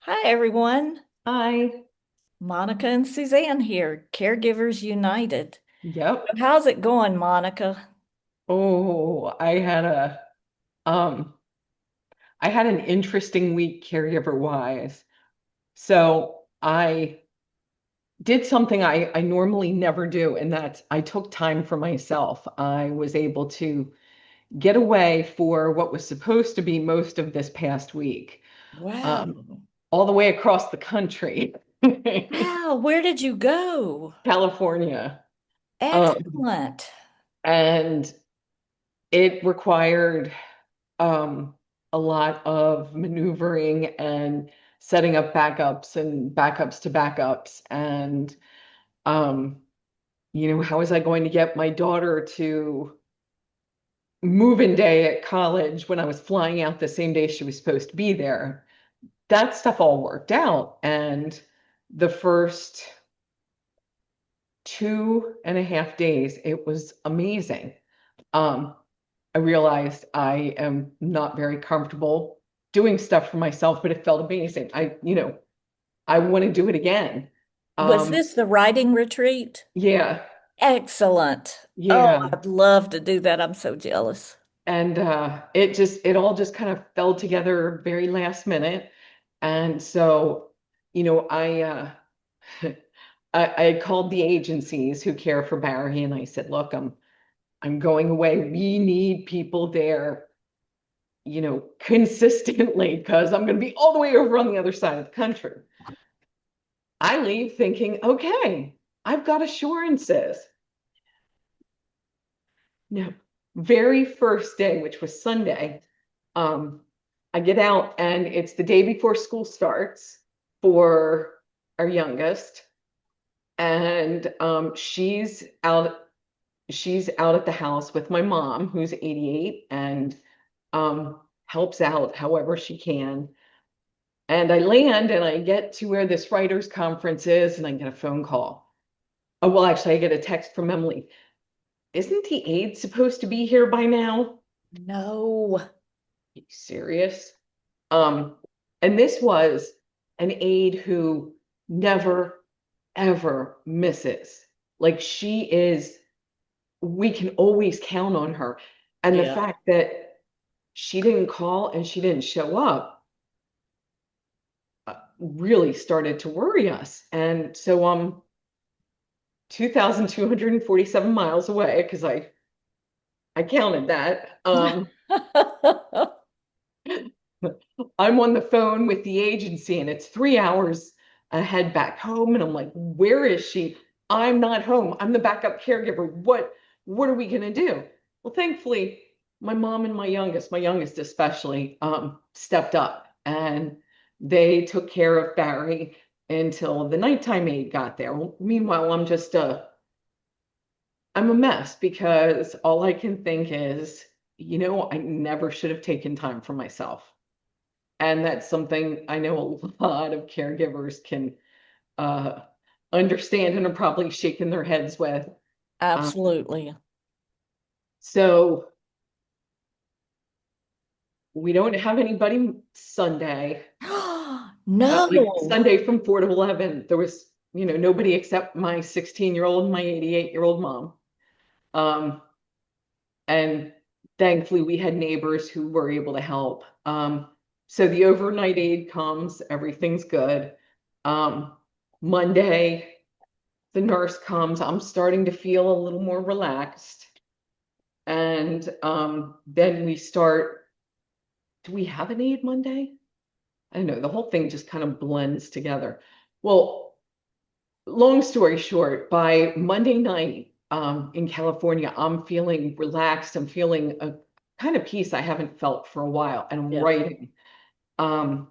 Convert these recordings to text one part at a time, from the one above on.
Hi, everyone. Hi. Monica and Suzanne here, Caregivers United. Yep. How's it going, Monica? Oh, um I had an interesting week caregiver wise. So I did something I normally never do, and that's I took time for myself. I was able to get away for what was supposed to be most of this past week, Wow. um, all the way across the country, Wow, where did you go? California. Um, Excellent. and it required um, a lot of maneuvering and setting up backups and backups to backups. And, um, how was I going to get my daughter to move-in day at college when I was flying out the same day she was supposed to be there? That stuff all worked out. And the first 2.5 days, it was amazing. Um, I realized I am not very comfortable doing stuff for myself, but it felt amazing. I want to do it again. Was Um, this the writing retreat? yeah, Excellent. Oh, yeah. I'd love to do that. I'm so jealous. And it all just kind of fell together very last minute. And so, I I called the agencies who care for Barry and I said, look, I'm going away. We need people there consistently because I'm going to be all the way over on the other side of the country. I leave thinking, okay, I've got assurances. No, very first day, which was Sunday, um, I get out and it's the day before school starts for our youngest, and she's out at the house with my mom, who's 88, and helps out however she can. And I land and I get to where this writers' conference is, and I get a phone call. Oh, well, actually, I get a text from Emily. Isn't the aide supposed to be here by now? No. Are you serious? Um, and this was an aide who never, ever misses. Like we can always count on her. And the Yeah. fact that she didn't call and she didn't show up really started to worry us. And so 2,247 miles away, because I counted that. I'm on the phone with the agency and it's 3 hours ahead back home. And I'm like, where is she? I'm not home. I'm the backup caregiver. What are we gonna do? Well, thankfully, my youngest especially, stepped up and they took care of Barry until the nighttime aide got there. Well, meanwhile, I'm a mess because all I can think is, I never should have taken time for myself. And that's something I know a lot of caregivers can uh, understand and are probably shaking their heads with. Um, Absolutely. so we don't have anybody Sunday. Like No. Sunday from 4 to 11, there was, nobody except my 16-year-old and my 88-year-old mom. Um, and thankfully, we had neighbors who were able to help. So the overnight aid comes, everything's good. Monday, the nurse comes, I'm starting to feel a little more relaxed. And then we start, do we have an aid Monday? I don't know, the whole thing just kind of blends together. Well, long story short, by Monday night in California, I'm feeling relaxed. I'm feeling a kind of peace I haven't felt for a while, and I'm Yeah. writing. Um,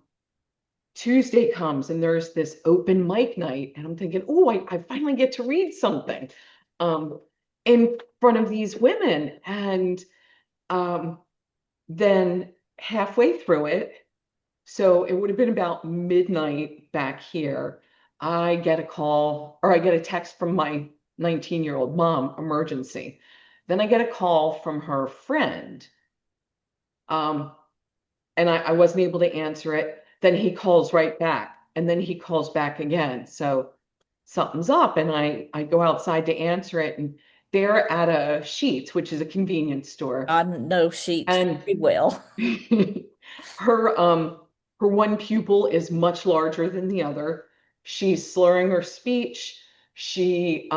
Tuesday comes and there's this open mic night, and I'm thinking, oh, I finally get to read something um, in front of these women. And um, then halfway through it, so it would have been about midnight back here, I get a call or I get a text from my 19-year-old mom, emergency. Then I get a call from her friend. Um, and I wasn't able to answer it. then he calls right back, and then he calls back again. So something's up, and I go outside to answer it, and they're at a Sheetz, which is a convenience store, I know sheets and very well. her her one pupil is much larger than the other. She's slurring her speech. She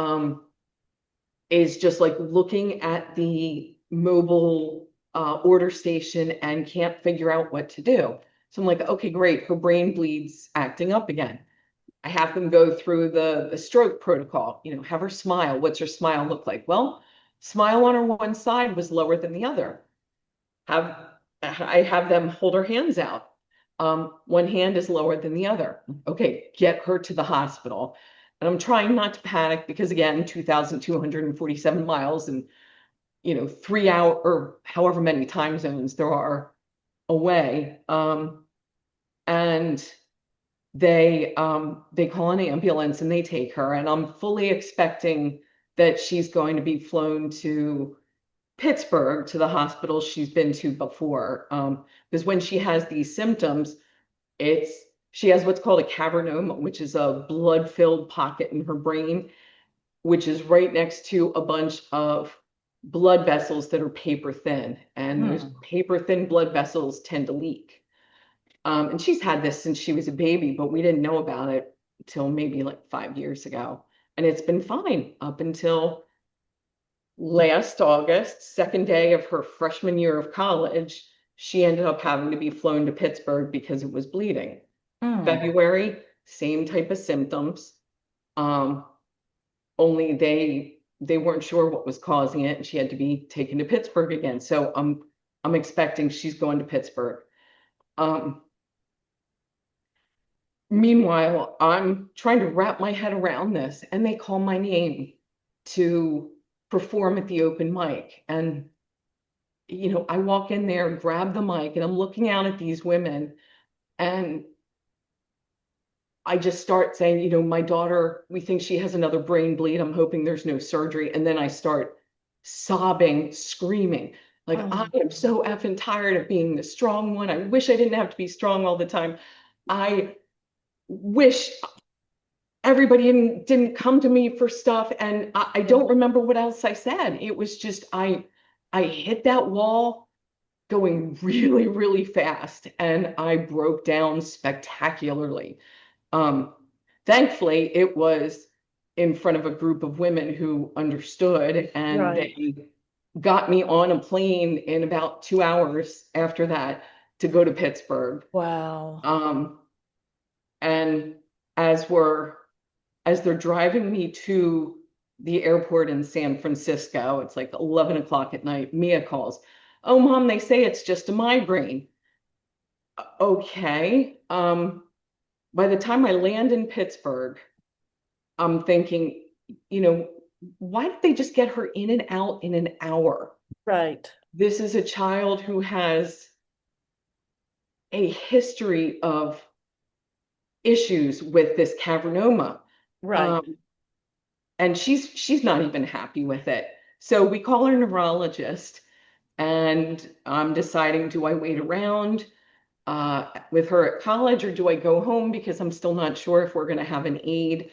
is just like looking at the mobile order station and can't figure out what to do. So I'm like, okay, great. Her brain bleed's acting up again. I have them go through the stroke protocol, have her smile. What's her smile look like? Well, smile on her one side was lower than the other. Have I have them hold her hands out. One hand is lower than the other. Okay, get her to the hospital. And I'm trying not to panic because again, 2,247 miles and 3 hour or however many time zones there are away. And they call an ambulance and they take her. And I'm fully expecting that she's going to be flown to Pittsburgh to the hospital she's been to before. Because when she has these symptoms, it's she has what's called a cavernoma, which is a blood-filled pocket in her brain, which is right next to a bunch of blood vessels that are paper thin. And those Hmm. paper thin blood vessels tend to leak. And she's had this since she was a baby, but we didn't know about it until maybe like 5 years ago. And it's been fine up until last August, second day of her freshman year of college. She ended up having to be flown to Pittsburgh because it was bleeding. Hmm. February, same type of symptoms. Um, Only they weren't sure what was causing it, and she had to be taken to Pittsburgh again. So I'm expecting she's going to Pittsburgh. Um, Meanwhile, I'm trying to wrap my head around this, and they call my name to perform at the open mic. And, I walk in there, grab the mic, and I'm looking out at these women, and I just start saying, my daughter, we think she has another brain bleed. I'm hoping there's no surgery. And then I start sobbing, screaming, like, I Oh, am so effing tired of being the strong one. I wish I didn't have to be strong all the time. I wish everybody didn't come to me for stuff. And I yeah. don't remember what else I said. It was just, I hit that wall going really, really fast and I broke down spectacularly. Um, Thankfully, it was in front of a group of women who understood and Right. they got me on a plane in about 2 hours after that to go to Pittsburgh. Wow. Um, and as we're as they're driving me to the airport in San Francisco, it's like 11 o'clock at night. Mia calls. Oh, mom, they say it's just a migraine. Okay. By the time I land in Pittsburgh, I'm thinking, you know, why did they just get her in and out in an hour? Right. This is a child who has a history of issues with this cavernoma. Right. Um, and she's not even happy with it. So we call our neurologist, and I'm deciding, do I wait around with her at college or do I go home because I'm still not sure if we're going to have an aide.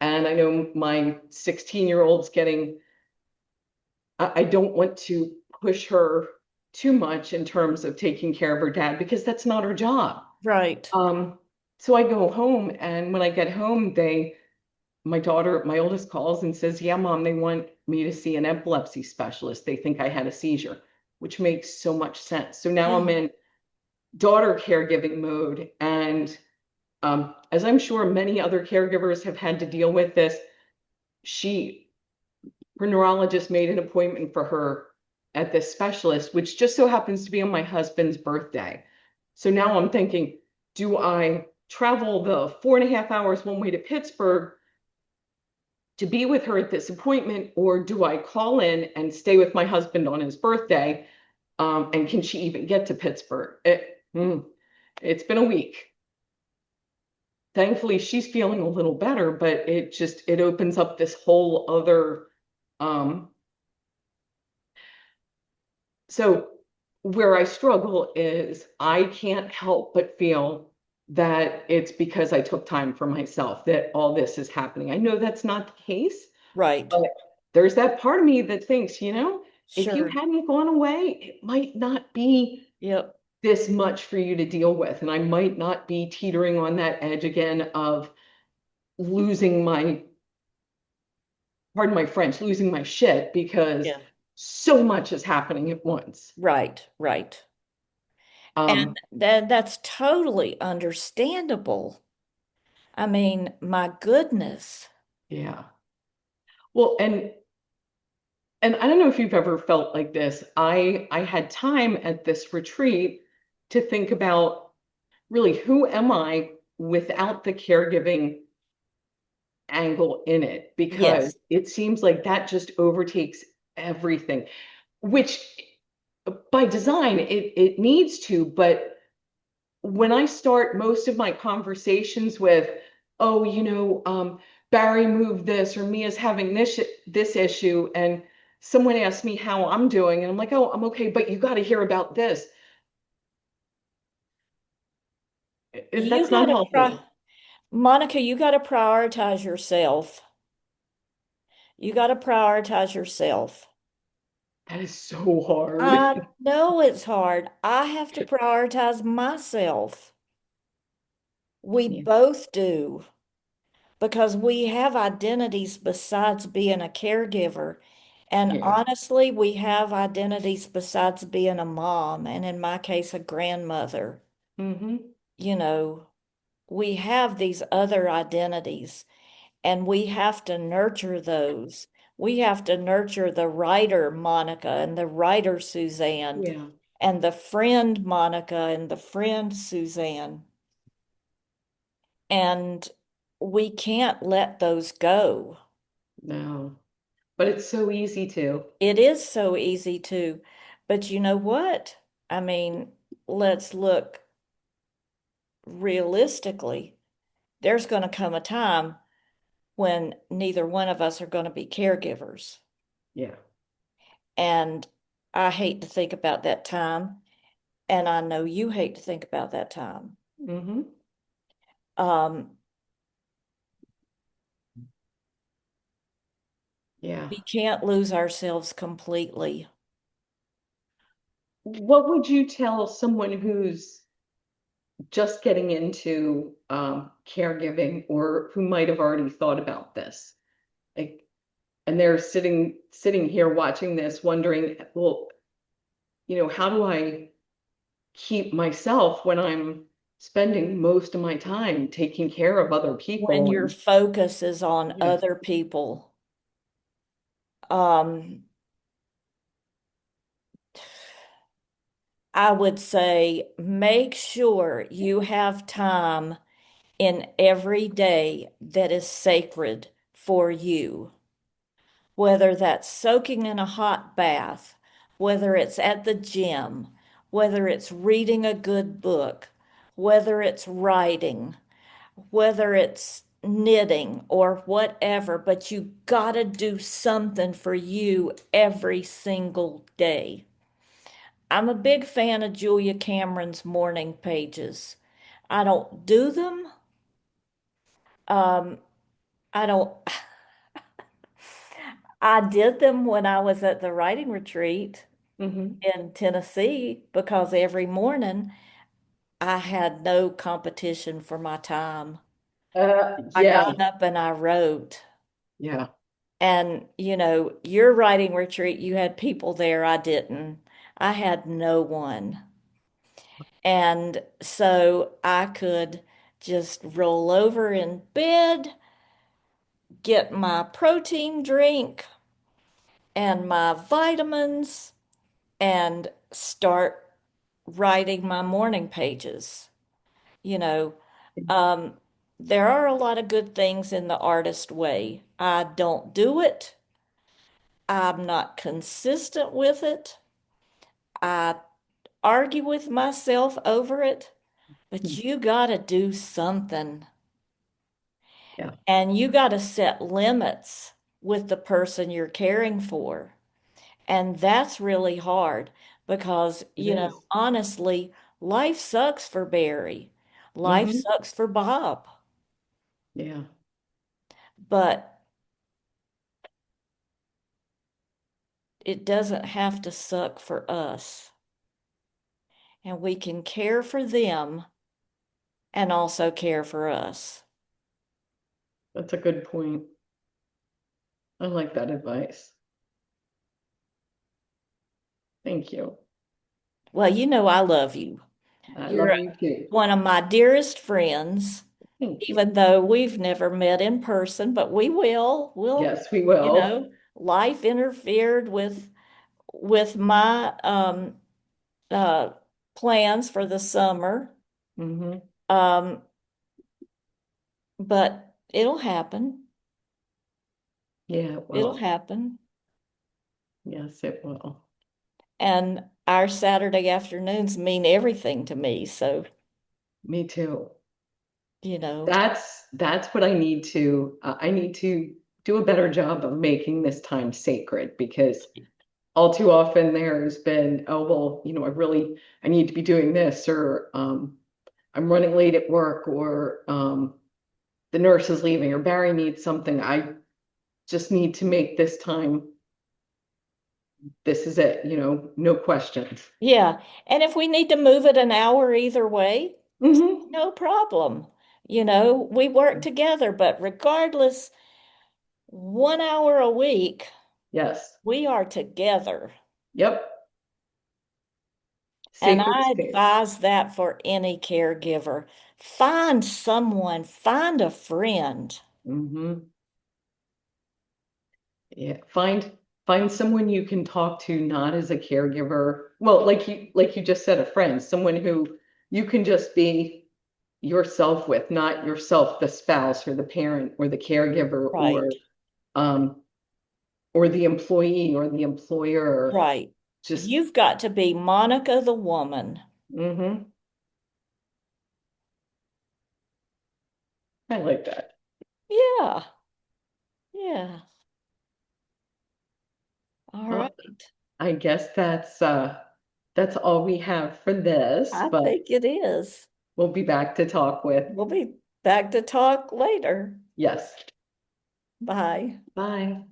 And I know my 16-year-old's getting, I don't want to push her too much in terms of taking care of her dad because that's not her job. Right. Um, so I go home, and when I get home, my daughter, my oldest calls and says, yeah, mom, they want me to see an epilepsy specialist. They think I had a seizure, which makes so much sense. So now I'm Yeah. in daughter caregiving mode. And as I'm sure many other caregivers have had to deal with this, she, her neurologist made an appointment for her at this specialist, which just so happens to be on my husband's birthday. So now I'm thinking, do I travel the 4.5 hours one way to Pittsburgh to be with her at this appointment, or do I call in and stay with my husband on his birthday? And can she even get to Pittsburgh? It's been a week. Thankfully, she's feeling a little better, but it opens up this whole other um, so where I struggle is I can't help but feel that it's because I took time for myself that all this is happening. I know that's not the case, Right. but there's that part of me that thinks, if you Sure. hadn't gone away, it might not be Yep. this much for you to deal with. And I might not be teetering on that edge again of losing my, pardon my French, losing my shit because Yeah. so much is happening at once. Right. Right. And Um, that's totally understandable. I mean, my goodness. yeah. Well, and I don't know if you've ever felt like this. I had time at this retreat to think about really who am I without the caregiving angle in it, because Yes. it seems like that just overtakes everything, which by design it needs to, but when I start most of my conversations with, oh, Barry moved this or Mia's having this issue, and someone asks me how I'm doing, and I'm like, oh, I'm okay, but you got to hear about this. You That's not gotta helping. Monica, you gotta prioritize yourself. You gotta prioritize yourself. That is so hard. I know it's hard. I have to prioritize myself. We Yeah. both do because we have identities besides being a caregiver. And Yeah. honestly, we have identities besides being a mom, and in my case, a grandmother. Hmm. You know, we have these other identities, and we have to nurture those. We have to nurture the writer Monica and the writer Suzanne Yeah. and the friend Monica and the friend Suzanne. And we can't let those go. No. But it's so easy to. It is so easy to, but you know what? I mean, let's look realistically. There's going to come a time when neither one of us are going to be caregivers. Yeah. And I hate to think about that time. And I know you hate to think about that time. Hmm. Um, Yeah. we can't lose ourselves completely. What would you tell someone who's just getting into caregiving, or who might have already thought about this? Like, and they're sitting here watching this, wondering, well, how do I keep myself when I'm spending most of my time taking care of other When people? your And focus is on yeah, other people, um, I would say make sure you have time in every day that is sacred for you, whether that's soaking in a hot bath, whether it's at the gym, whether it's reading a good book, whether it's writing, whether it's knitting or whatever, but you gotta do something for you every single day. I'm a big fan of Julia Cameron's morning pages. I don't do them. Um, I don't, I did them when I was at the writing retreat hmm, in Tennessee because every morning I had no competition for my time. I yeah, got up and I wrote. yeah, And, your writing retreat, you had people there. I didn't. I had no one. And so I could just roll over in bed, get my protein drink and my vitamins, and start writing my morning pages. You know, um, there are a lot of good things in the artist way. I don't do it. I'm not consistent with it. I argue with myself over it, but you got to do something. yeah, And you got to set limits with the person you're caring for. And that's really hard because, it is. honestly, life sucks for Barry. Life Hmm. sucks for Bob, Yeah, but it doesn't have to suck for us. And we can care for them and also care for us. that's a good point. I like that advice. Thank you. Well, you know, I love you. I You're love you too. one of my dearest friends, Thank you. even though we've never met in person, but we will. Yes, we You will. know, life interfered with my uh plans for the summer. Hmm. Um, but it'll happen. Yeah, it It'll will. happen. Yes, it will. And our Saturday afternoons mean everything to me. So, Me too. you know, That's what I need to do a better job of making this time sacred because all too often there's been, oh, well, I need to be doing this, or I'm running late at work, or the nurse is leaving, or Barry needs something. I just need to make this time, this is it, no questions. yeah. And if we need to move it an hour either way, Hmm. no problem. You know, we work together, but regardless, 1 hour a week, Yes. we are together. Yep. And Sacred I space. advise that for any caregiver. Find someone, find a friend. Hmm. Yeah, find someone you can talk to, not as a caregiver. Well, like you just said, a friend, someone who you can just be yourself with, not yourself, the spouse or the parent or the caregiver, Right, um or the employee or the employer. right. Just You've got to be Monica the woman. hmm. I like that. Yeah, yeah. All Well, right. I guess that's all we have for this, I but think it is. we'll be back to talk with. We'll be back to talk later. Yes. Bye. Bye.